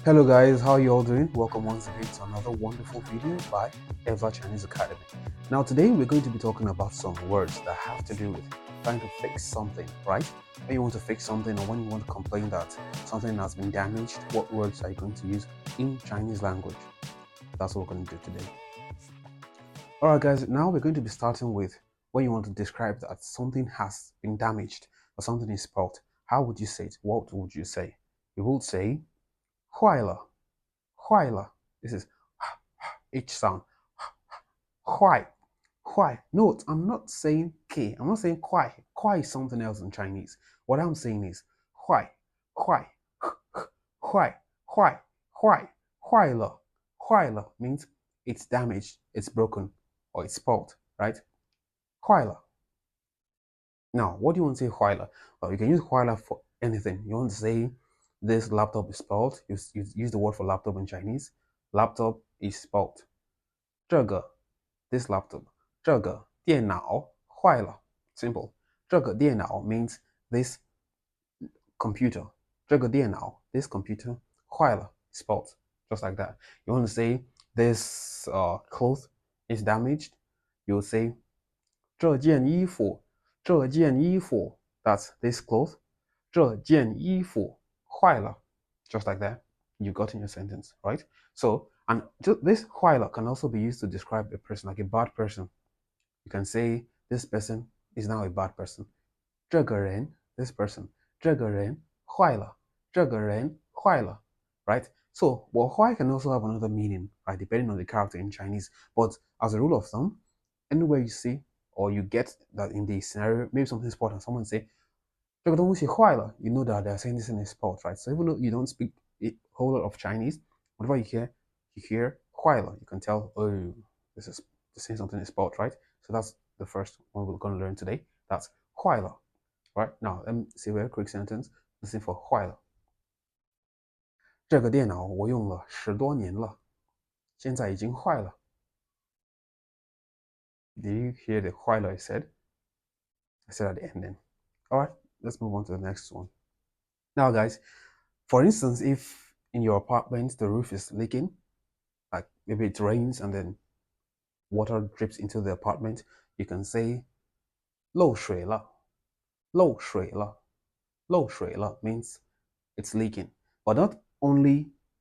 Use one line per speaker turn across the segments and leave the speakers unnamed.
Hello guys, how are you all doing? Welcome once again to another wonderful video by Ever Chinese Academy. Now today we're going to be talking about some words that have to do with trying to fix something, right? When you want to fix something or when you want to complain that something has been damaged, what words are you going to use in Chinese language? That's what we're going to do today. Alright guys, now we're going to be starting with when you want to describe that something has been damaged or something is spoiled. How would you say it? What would you say? You would say 坏了 坏了. This is H sound. 坏 Note, I'm not saying K. I'm not saying 快. 快 is something else in Chinese. What I'm saying is 坏 坏 坏 坏了 means it's damaged, it's broken, or it's spoiled, right? 坏了. Now, what do you want to say 坏了? Well, you can use 坏了 for anything. You want to say this laptop is spoiled. You use the word for laptop in Chinese. Laptop is spoiled. 这个 this laptop. 这个电脑坏了. Simple. 这个电脑 means this computer. 这个电脑 this computer 坏了 spoiled. Just like that. You want to say this cloth is damaged. You'll say 这件衣服 that's this cloth. 这件衣服坏了. Just like that. You got in your sentence, right? So, and this 坏了 can also be used to describe a person, like a bad person. You can say this person is now a bad person. 这个人 this person. 这个人坏了 这个人坏了 right? So, well, 坏 can also have another meaning, right? Depending on the character in Chinese. But as a rule of thumb, anywhere you see or you get that in the scenario, maybe something's important, someone say 这个东西坏了, you know that they're saying this in a sport, right? So even though you don't speak a whole lot of Chinese, whatever you hear 坏了, you can tell, oh, this is saying something in sport, right? So that's the first one we're going to learn today. That's 坏了, right? Now, let me see a very quick sentence. Listen for 坏了. 这个电脑我用了10多年了，现在已经坏了。Did you hear the 坏了I said? I said at the end then. All right, let's move on to the next one. Now, guys, for instance, if in your apartment the roof is leaking, like maybe it rains and then water drips into the apartment, you can say 漏水了漏水了漏水了 means it's leaking. But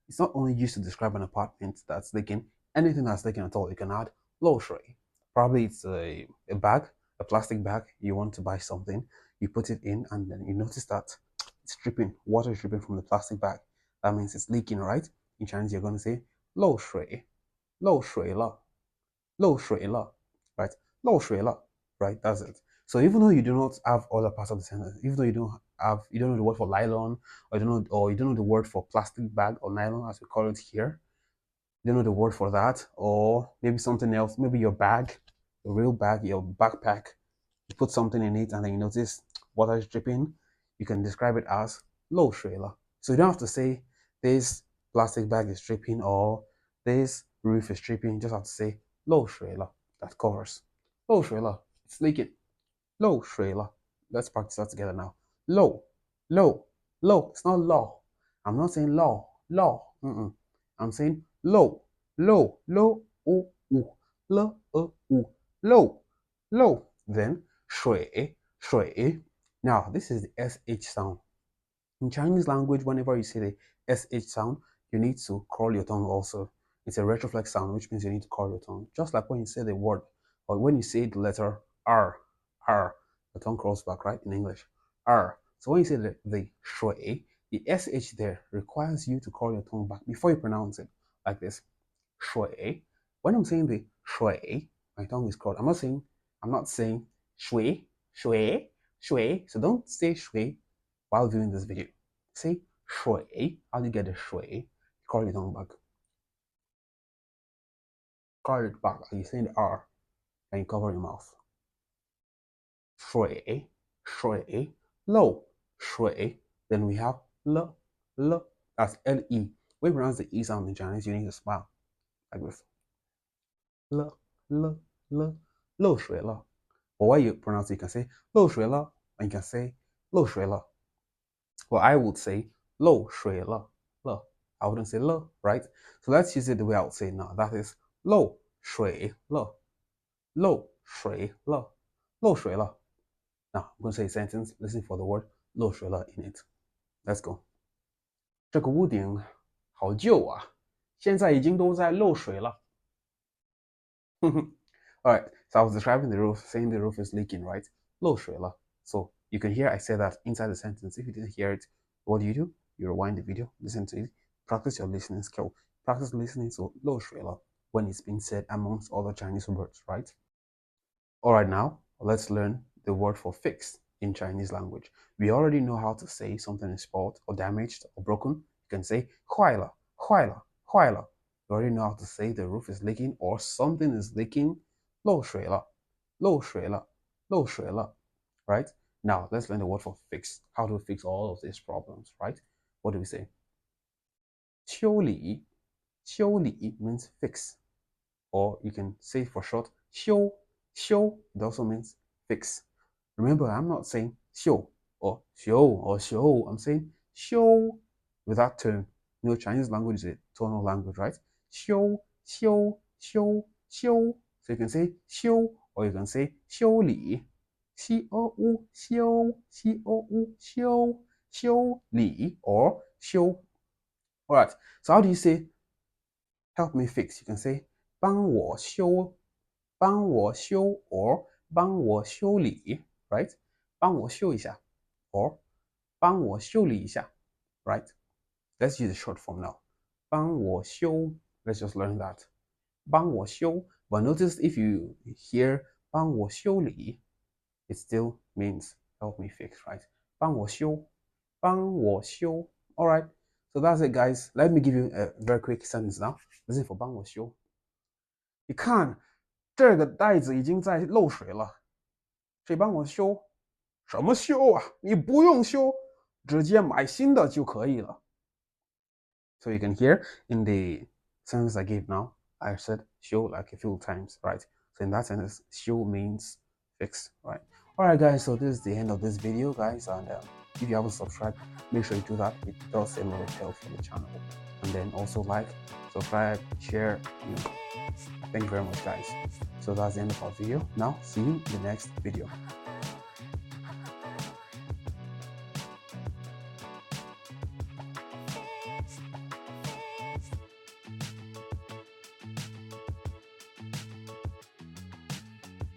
it's not only used to describe an apartment that's leaking. Anything that's leaking at all, you can add 漏水. Probably it's a bag, a plastic bag. You want to buy something, you put it in, and then you notice that it's dripping. Water is dripping from the plastic bag. That means it's leaking, right? In Chinese, you're going to say 漏水漏水了漏水了 right? 漏水了 right? That's it. So even though you do not have other parts of the sentence, even though you don't know the word for nylon, or you don't know the word for plastic bag or nylon as we call it here, you don't know the word for that, or maybe something else, maybe your bag, your real bag, your backpack, you put something in it and then you notice water is dripping, you can describe it as 漏水了. So you don't have to say this plastic bag is dripping or this roof is dripping. You just have to say 漏水了. That covers. 漏水了. It's leaking. 漏水了. Let's practice that together now. Low. It's not law. I'm not saying law. I'm saying low. Low. Low. Then 水. Now, this is the SH sound. In Chinese language, whenever you say the SH sound, you need to curl your tongue also. It's a retroflex sound, which means you need to curl your tongue. Just like when you say the word, or when you say the letter R, the tongue curls back, right, in English. R. So when you say the shui, the SH there requires you to curl your tongue back before you pronounce it, like this. Shui. When I'm saying the shui, my tongue is curled. I'm not saying shui. So don't say shui while viewing this video. Say shui. How do you get the shui? Curl your tongue back. Curl it back. Are you saying the R? And you cover your mouth. Shui. Low. Shui. Then we have l. That's L-E. When you pronounce the E sound in Chinese, you need to smile. Like this. L. Low shui le. Or while you pronounce it, you can say 漏水了, and you can say 漏水了. Well, I would say 漏水了. I wouldn't say le, right? So let's use it the way I would say it now. That is 漏水了，漏水了，漏水了。Now I'm going to say a sentence. Listen for the word 漏水了 in it. Let's go. 这个屋顶好旧啊，现在已经都在漏水了。Alright, so I was describing the roof, saying the roof is leaking, right? 漏水了. So you can hear I say that inside the sentence. If you didn't hear it, what do? You rewind the video, listen to it, practice your listening skill. Practice listening to 漏水了 when it's being said amongst other Chinese words, right? Alright, now let's learn the word for fix in Chinese language. We already know how to say something is spoiled or damaged or broken. You can say 坏了,坏了,坏了. You already know how to say the roof is leaking or something is leaking. 漏水了,漏水了,漏水了. Right? Now let's learn the word for fix. How to fix all of these problems, right? What do we say? 修理,修理 means fix. Or you can say for short 修, 修, it also means fix. Remember, I'm not saying 修 or 修 or 修. I'm saying 修 with that tone. You know, Chinese language is a tonal language, right? 修, 修, 修, 修. So you can say 修 or you can say 修理. 修, 修, 修, 修, 修理 or 修. Alright, so how do you say help me fix? You can say 帮我修, 帮我修 or 帮我修理, right? 帮我修一下 or 帮我修理一下, right? Let's use the short form now. 帮我修, let's just learn that. 帮我修, but notice if you hear 帮我修理, it still means help me fix, right? 帮我修, 帮我修. All right, so that's it, guys. Let me give you a very quick sentence now. Listen for 帮我修. 你看，这个袋子已经在漏水了，谁帮我修？什么修啊？你不用修，直接买新的就可以了。So you can hear in the sentence I gave now, I said 修 like a few times, right? So in that sentence, 修 means fix, right? Alright guys, so this is the end of this video, guys, and if you haven't subscribed, make sure you do that. It does a lot of help for the channel. And then also like, subscribe, share. Thank you very much, guys. So that's the end of our video. Now, see you in the next video.